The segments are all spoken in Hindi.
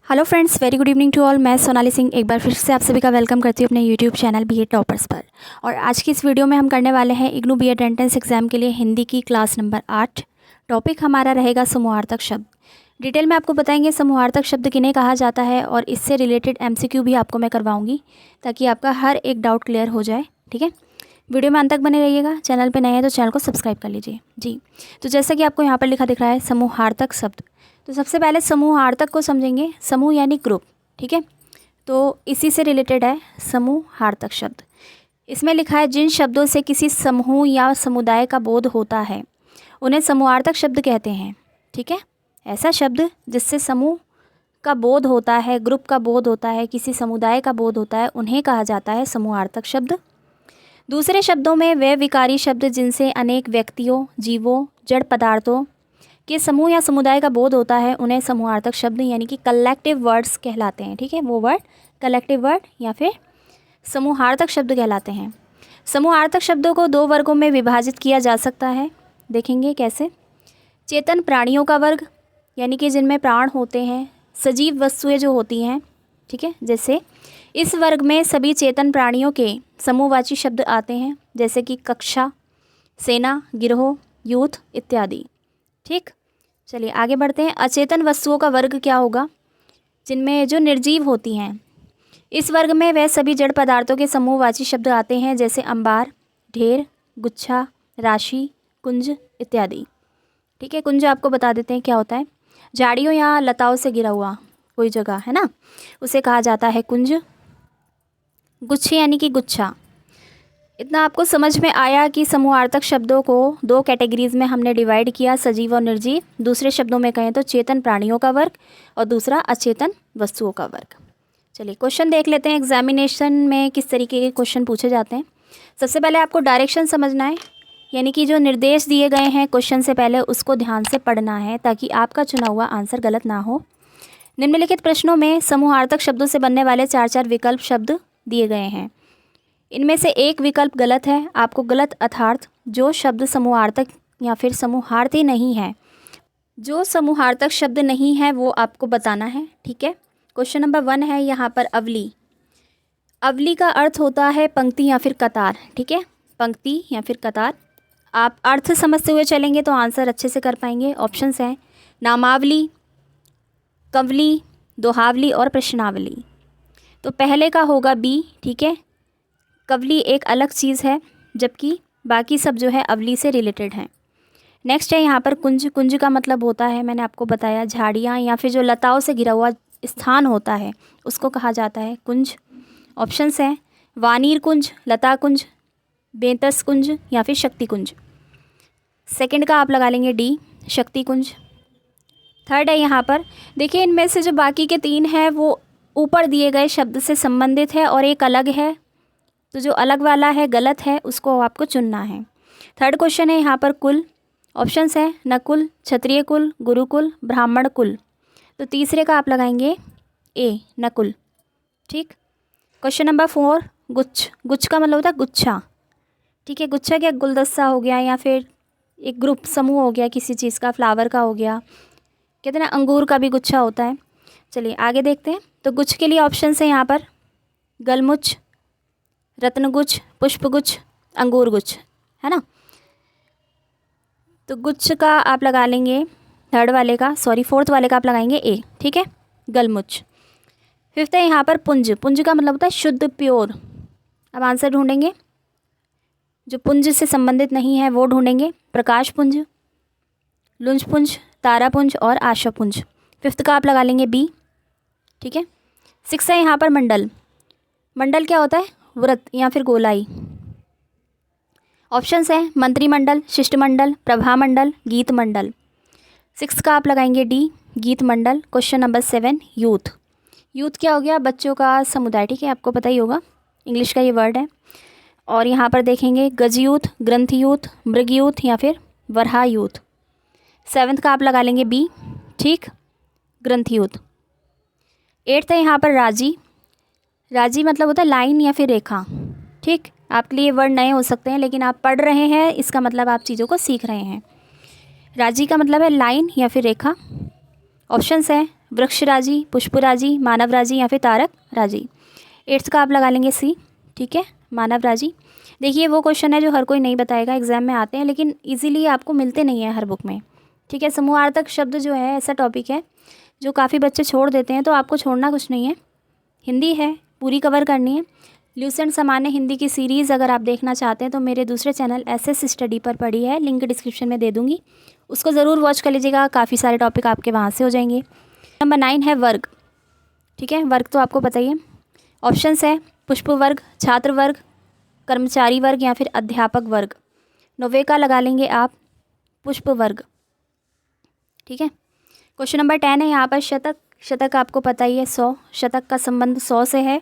Hello friends, very good evening to all. मैं सोनाली सिंह एक बार फिर से आप सभी का वेलकम करती हूँ अपने यूट्यूब चैनल बीएड टॉपर्स पर। और आज की इस वीडियो में हम करने वाले हैं इग्नू बीएड एंट्रेंस एग्जाम के लिए हिंदी की क्लास नंबर 8। टॉपिक हमारा रहेगा समूहार्थक शब्द। डिटेल में आपको बताएंगे समूहार्थक शब्द किन्हें कहा जाता है और इससे रिलेटेड MCQ भी आपको मैं करवाऊँगी ताकि आपका हर एक डाउट क्लियर हो जाए। ठीक है, वीडियो में अंत तक बने रहिएगा। चैनल पे नए हैं तो चैनल को सब्सक्राइब कर लीजिए जी। तो जैसा कि आपको यहाँ पर लिखा दिख रहा है समूहार्थक शब्द, तो सबसे पहले समूहार्थक को समझेंगे। समूह यानी ग्रुप, ठीक है, तो इसी से रिलेटेड है समूहार्थक शब्द। इसमें लिखा है जिन शब्दों से किसी समूह या समुदाय का बोध होता है उन्हें समूहार्थक शब्द कहते हैं। ठीक है, ऐसा शब्द जिससे समूह का बोध होता है, ग्रुप का बोध होता है, किसी समुदाय का बोध होता है, उन्हें कहा जाता है समूहार्थक शब्द। दूसरे शब्दों में वे विकारी शब्द जिनसे अनेक व्यक्तियों, जीवों, जड़ पदार्थों के समूह या समुदाय का बोध होता है उन्हें समूहार्थक शब्द यानी कि कलेक्टिव वर्ड्स कहलाते हैं। ठीक है, वो वर्ड कलेक्टिव वर्ड या फिर समूहार्थक शब्द कहलाते हैं। समूहार्थक शब्दों को दो वर्गों में विभाजित किया जा सकता है। देखेंगे कैसे। चेतन प्राणियों का वर्ग यानी कि जिनमें प्राण होते हैं, सजीव वस्तुएं जो होती हैं, ठीक है, जैसे इस वर्ग में सभी चेतन प्राणियों के समूहवाची शब्द आते हैं जैसे कि कक्षा, सेना, गिरोह, यूथ इत्यादि। ठीक, चलिए आगे बढ़ते हैं। अचेतन वस्तुओं का वर्ग क्या होगा? जिनमें जो निर्जीव होती हैं। इस वर्ग में वह सभी जड़ पदार्थों के समूहवाची शब्द आते हैं जैसे अंबार, ढेर, गुच्छा, राशि, कुंज इत्यादि। ठीक है, कुंज आपको बता देते हैं क्या होता है। झाड़ियों या लताओं से घिरा हुआ कोई जगह है ना, उसे कहा जाता है कुंज। गुच्छे यानी कि गुच्छा। इतना आपको समझ में आया कि समूहार्थक शब्दों को दो कैटेगरीज में हमने डिवाइड किया, सजीव और निर्जीव। दूसरे शब्दों में कहें तो चेतन प्राणियों का वर्ग और दूसरा अचेतन वस्तुओं का वर्ग। चलिए क्वेश्चन देख लेते हैं एग्जामिनेशन में किस तरीके के क्वेश्चन पूछे जाते हैं। सबसे पहले आपको डायरेक्शन समझना है, यानी कि जो निर्देश दिए गए हैं क्वेश्चन से पहले उसको ध्यान से पढ़ना है ताकि आपका चुना हुआ आंसर गलत ना हो। निम्नलिखित प्रश्नों में समूहार्थक शब्दों से बनने वाले 4 विकल्प शब्द दिए गए हैं। इनमें से एक विकल्प गलत है। आपको गलत अर्थात जो शब्द समूहार्थक या फिर समूहार्थी नहीं है, जो समूहार्थक शब्द नहीं है वो आपको बताना है। ठीक है, क्वेश्चन नंबर 1 है यहाँ पर अवली। अवली का अर्थ होता है पंक्ति या फिर कतार। ठीक है, पंक्ति या फिर कतार। आप अर्थ समझते हुए चलेंगे तो आंसर अच्छे से कर पाएंगे। ऑप्शंस हैं नामावली, कवली, दोहावली और प्रश्नावली। तो पहले का होगा बी। ठीक है, कवली एक अलग चीज़ है जबकि बाकी सब जो है अवली से रिलेटेड हैं। नेक्स्ट है यहाँ पर कुंज। कुंज का मतलब होता है, मैंने आपको बताया, झाड़ियाँ या फिर जो लताओं से घिरा हुआ स्थान होता है उसको कहा जाता है कुंज। ऑप्शंस हैं वानीर कुंज, लता कुंज, बेतस कुंज या फिर शक्ति कुंज। सेकंड का आप लगा लेंगे डी, शक्ति कुंज। थर्ड है यहाँ पर, देखिए इनमें से जो बाकी के 3 हैं वो ऊपर दिए गए शब्द से संबंधित है और एक अलग है, तो जो अलग वाला है गलत है, उसको आपको चुनना है। थर्ड क्वेश्चन है यहाँ पर कुल। ऑप्शंस है नकुल, क्षत्रिय कुल, गुरुकुल, ब्राह्मण कुल। तो तीसरे का आप लगाएंगे ए, नकुल। ठीक, क्वेश्चन नंबर 4 गुच्छ। गुच्छ का मतलब होता है गुच्छा। ठीक है, गुच्छा क्या गुलदस्ता हो गया या फिर एक ग्रुप समूह हो गया किसी चीज़ का, फ्लावर का हो गया, कहते हैं ना अंगूर का भी गुच्छा होता है। चलिए आगे देखते हैं। तो गुच्छ के लिए ऑप्शंस है यहाँ पर गलमुच्छ, रत्नगुच्छ, पुष्पगुच्छ, अंगूर गुच्छ, है ना। तो गुच्छ का आप लगा लेंगे फोर्थ वाले का आप लगाएंगे ए। ठीक है, गलमुच्छ। फिफ्थ है यहाँ पर पुंज। पुंज का मतलब होता है शुद्ध, प्योर। अब आंसर ढूंढेंगे, जो पुंज से संबंधित नहीं है वो ढूंढेंगे। प्रकाश पुंज, लुंज पुंज, तारा पुंज और आशा पुंज। फिफ्थ का आप लगा लेंगे बी। ठीक है, 6 है यहाँ पर मंडल। मंडल क्या होता है? व्रत या फिर गोलाई। ऑप्शंस हैं मंत्रिमंडल, शिष्टमंडल, प्रभामंडल, गीत मंडल। 6 का आप लगाएंगे डी, गीत मंडल। Question number 7 youth. यूथ क्या हो गया? बच्चों का समुदाय। ठीक है, आपको पता ही होगा, इंग्लिश का ये वर्ड है। और यहाँ पर देखेंगे गज यूथ, ग्रंथ यूथ, मृग यूथ या फिर वरहा यूथ। 7th का आप लगा लेंगे बी। ठीक, ग्रंथ यूथ। 8th है यहाँ पर राजी। राजी मतलब होता है लाइन या फिर रेखा। ठीक, आपके लिए वर्ड नए हो सकते हैं लेकिन आप पढ़ रहे हैं, इसका मतलब आप चीज़ों को सीख रहे हैं। राजी का मतलब है लाइन या फिर रेखा। ऑप्शंस हैं वृक्षराजी, पुष्पराजी, मानवराजी या फिर तारक राजी। 8th का आप लगा लेंगे सी, ठीक है, मानवराजी। देखिए वो क्वेश्चन है जो हर कोई नहीं बताएगा, एग्जाम में आते हैं लेकिन इजीली आपको मिलते नहीं हैं हर बुक में, ठीक है। समूहार्थक शब्द जो है ऐसा टॉपिक है जो काफ़ी बच्चे छोड़ देते हैं, तो आपको छोड़ना कुछ नहीं है, हिंदी है पूरी कवर करनी है। ल्यूसेंट सामान्य हिंदी की सीरीज़ अगर आप देखना चाहते हैं तो मेरे दूसरे चैनल एसएस स्टडी पर पड़ी है, लिंक डिस्क्रिप्शन में दे दूँगी, उसको ज़रूर वॉच कर लीजिएगा, काफ़ी सारे टॉपिक आपके वहाँ से हो जाएंगे। नंबर 9 है वर्ग, ठीक है, वर्ग तो आपको पता ही है। ऑप्शंस है पुष्प वर्ग, छात्र वर्ग, कर्मचारी वर्ग या फिर अध्यापक वर्ग। 9वें का लगा लेंगे आप पुष्प वर्ग, ठीक है। क्वेश्चन नंबर 10 है यहाँ पर शतक, शतक आपको पता ही है 100, शतक का संबंध 100 से है।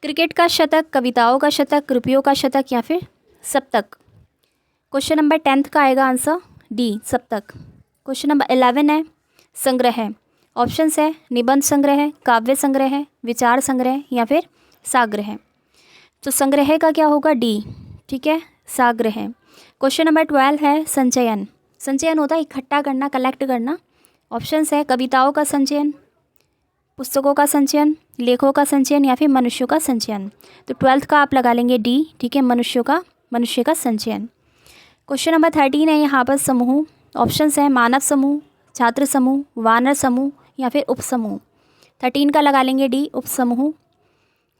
क्रिकेट का शतक, कविताओं का शतक, रुपयों का शतक या फिर सप्तक। क्वेश्चन नंबर 10th का आएगा आंसर डी, सप्तक। क्वेश्चन नंबर 11 है संग्रह। ऑप्शंस है निबंध संग्रह, काव्य संग्रह, विचार संग्रह या फिर साग्रह। तो संग्रह का क्या होगा डी, ठीक है, साग्रह। क्वेश्चन नंबर 12 है संचयन। संचयन होता है इकट्ठा करना, कलेक्ट करना। ऑप्शंस है कविताओं का संचयन, पुस्तकों का संचयन, लेखों का संचयन या फिर मनुष्यों का संचयन। तो 12th का आप लगा लेंगे डी, ठीक है, मनुष्य का संचयन। क्वेश्चन नंबर 13 है यहाँ पर समूह। ऑप्शंस है मानव समूह, छात्र समूह, वानर समूह या फिर उपसमूह। 13 का लगा लेंगे डी, उपसमूह।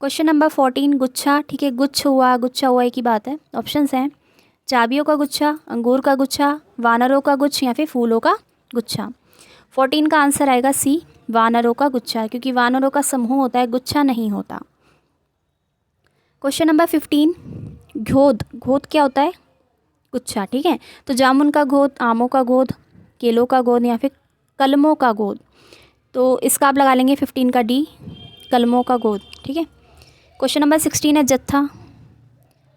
क्वेश्चन नंबर 14 गुच्छा, ठीक है, गुच्छा हुआ एक ही बात है। ऑप्शंस हैं चाबियों का गुच्छा, अंगूर का गुच्छा, वानरों का गुच्छ या फिर फूलों का गुच्छा। 14 का आंसर आएगा सी, वानरों का गुच्छा, क्योंकि वानरों का समूह होता है, गुच्छा नहीं होता। क्वेश्चन नंबर 15 घोद, घोद क्या होता है गुच्छा, ठीक है। तो जामुन का गोद, आमों का गोद, केलों का गोद या फिर कलमों का गोद। तो इसका आप लगा लेंगे 15 का डी, कलमों का गोद, ठीक है। क्वेश्चन नंबर 16 है जत्था।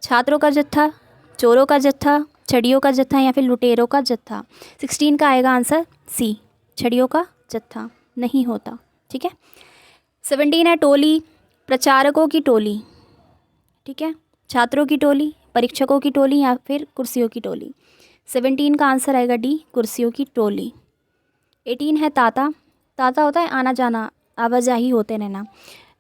छात्रों का जत्था, चोरों का जत्था, छड़ियों का जत्था या फिर लुटेरों का जत्था। 16 का आएगा आंसर सी, छड़ियों का जत्था नहीं होता, ठीक है। 17 है टोली, प्रचारकों की टोली, ठीक है, छात्रों की टोली, परीक्षकों की टोली या फिर कुर्सियों की टोली। 17 का आंसर आएगा डी, कुर्सियों की टोली। 18 है ताता। ताता होता है आना जाना, आवाजाही होते रहना।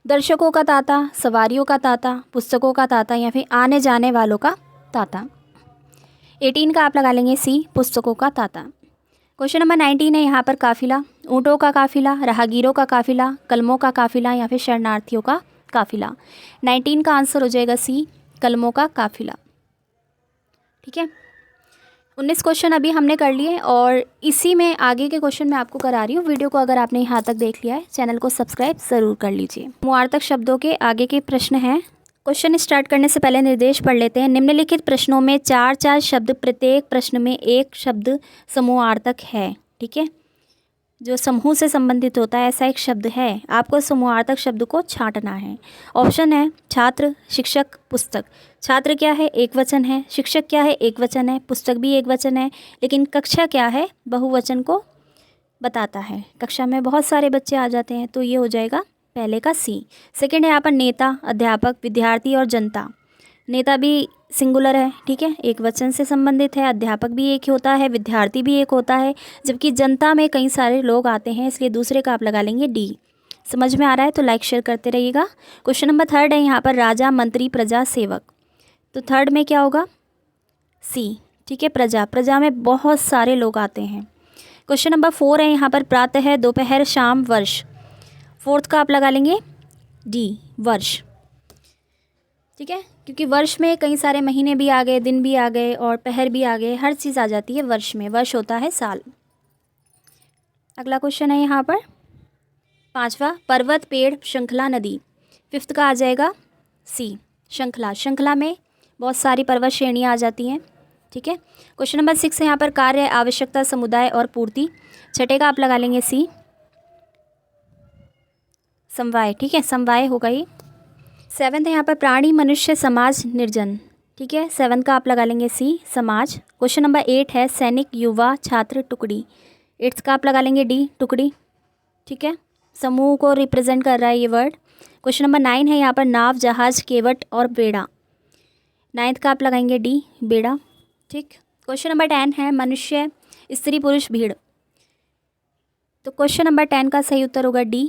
दर्शकों का ताता, सवारियों का ताता, पुस्तकों का ताता या फिर आने जाने वालों का ताता। 18 का आप लगा लेंगे सी, पुस्तकों का ताता। क्वेश्चन नंबर 19 है यहाँ पर काफिला। ऊँटों का काफिला, राहगीरों का काफिला, कलमों का काफिला या फिर शरणार्थियों का काफिला। 19 का आंसर हो जाएगा सी, कलमों का काफिला, ठीक है। 19 क्वेश्चन अभी हमने कर लिए और इसी में आगे के क्वेश्चन मैं आपको करा रही हूँ। वीडियो को अगर आपने यहाँ तक देख लिया है, चैनल को सब्सक्राइब ज़रूर कर लीजिए। मुआर्थक शब्दों के आगे के प्रश्न हैं। क्वेश्चन स्टार्ट करने से पहले निर्देश पढ़ लेते हैं। निम्नलिखित प्रश्नों में 4-4 शब्द, प्रत्येक प्रश्न में एक शब्द समूहार्थक है, ठीक है, जो समूह से संबंधित होता है ऐसा एक शब्द है। आपको समूहार्थक शब्द को छांटना है। ऑप्शन है छात्र, शिक्षक, पुस्तक। छात्र क्या है, एक वचन है। शिक्षक क्या है, एक वचन है। पुस्तक भी एक वचन है, लेकिन कक्षा क्या है, बहुवचन को बताता है। कक्षा में बहुत सारे बच्चे आ जाते हैं, तो ये हो जाएगा पहले का सी। सेकंड है यहाँ पर नेता, अध्यापक, विद्यार्थी और जनता। नेता भी सिंगुलर है, ठीक है, एक वचन से संबंधित है। अध्यापक भी एक होता है, विद्यार्थी भी एक होता है, जबकि जनता में कई सारे लोग आते हैं, इसलिए दूसरे का आप लगा लेंगे डी। समझ में आ रहा है तो लाइक शेयर करते रहिएगा। क्वेश्चन नंबर 3 है यहाँ पर राजा, मंत्री, प्रजा, सेवक। तो 3 में क्या होगा सी, ठीक है, प्रजा। प्रजा में बहुत सारे लोग आते हैं। क्वेश्चन नंबर 4 है यहाँ पर प्रातः, दोपहर, शाम, वर्ष। 4th का आप लगा लेंगे डी, वर्ष, ठीक है, क्योंकि वर्ष में कई सारे महीने भी आ गए, दिन भी आ गए और पहर भी आ गए, हर चीज़ आ जाती है वर्ष में। वर्ष होता है साल। अगला क्वेश्चन है यहाँ पर 5वां, पर्वत, पेड़, श्रृंखला, नदी। 5th का आ जाएगा सी, श्रृंखला। श्रृंखला में बहुत सारी पर्वत श्रेणियाँ आ जाती हैं, ठीक है। क्वेश्चन नंबर 6 है यहाँ पर कार्य, आवश्यकता, समुदाय और पूर्ति। 6ठे का आप लगा लेंगे सी, समवाय, ठीक है, समवाय होगा ये। 7th है यहाँ पर प्राणी, मनुष्य, समाज, निर्जन, ठीक है। 7th का आप लगा लेंगे सी, समाज। क्वेश्चन नंबर 8 है सैनिक, युवा, छात्र, टुकड़ी। 8th का आप लगा लेंगे डी, टुकड़ी, ठीक है, समूह को रिप्रेजेंट कर रहा है ये वर्ड। क्वेश्चन नंबर 9 है यहाँ पर नाव, जहाज, केवट और बेड़ा। 9th का आप लगाएंगे डी, बेड़ा, ठीक। क्वेश्चन नंबर 10 है मनुष्य, स्त्री, पुरुष, भीड़। तो क्वेश्चन नंबर 10 का सही उत्तर होगा डी,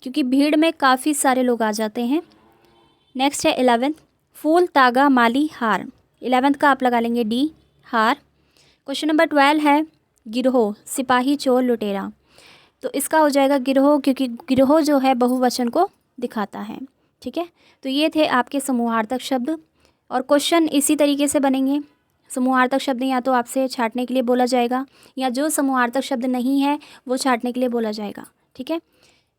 क्योंकि भीड़ में काफ़ी सारे लोग आ जाते हैं। नेक्स्ट है 11th, फूल तागा माली हार। 11th का आप लगा लेंगे डी, हार। क्वेश्चन नंबर 12 है गिरोह, सिपाही चोर लुटेरा। तो इसका हो जाएगा गिरोह, क्योंकि गिरोह जो है बहुवचन को दिखाता है। ठीक है, तो ये थे आपके समूहार्थक शब्द। और क्वेश्चन इसी तरीके से बनेंगे। समूहार्थक शब्द या तो आपसे छांटने के लिए बोला जाएगा, या जो समूहार्थक शब्द नहीं है वो छांटने के लिए बोला जाएगा। ठीक है,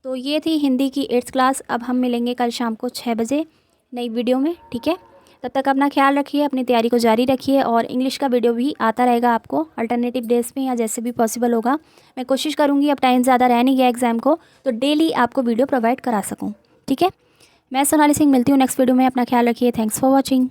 तो ये थी हिंदी की 8th क्लास। अब हम मिलेंगे कल शाम को 6 बजे नई वीडियो में। ठीक है, तब तक अपना ख्याल रखिए, अपनी तैयारी को जारी रखिए, और इंग्लिश का वीडियो भी आता रहेगा आपको अल्टरनेटिव डेज में या जैसे भी पॉसिबल होगा। मैं कोशिश करूँगी, अब टाइम ज़्यादा रह नहीं गया एग्ज़ाम को, तो डेली आपको वीडियो प्रोवाइड करा सकूँ। ठीक है, मैं सोनाली सिंह मिलती हूँ नेक्स्ट वीडियो में। अपना ख्याल रखिए। Thanks for watching.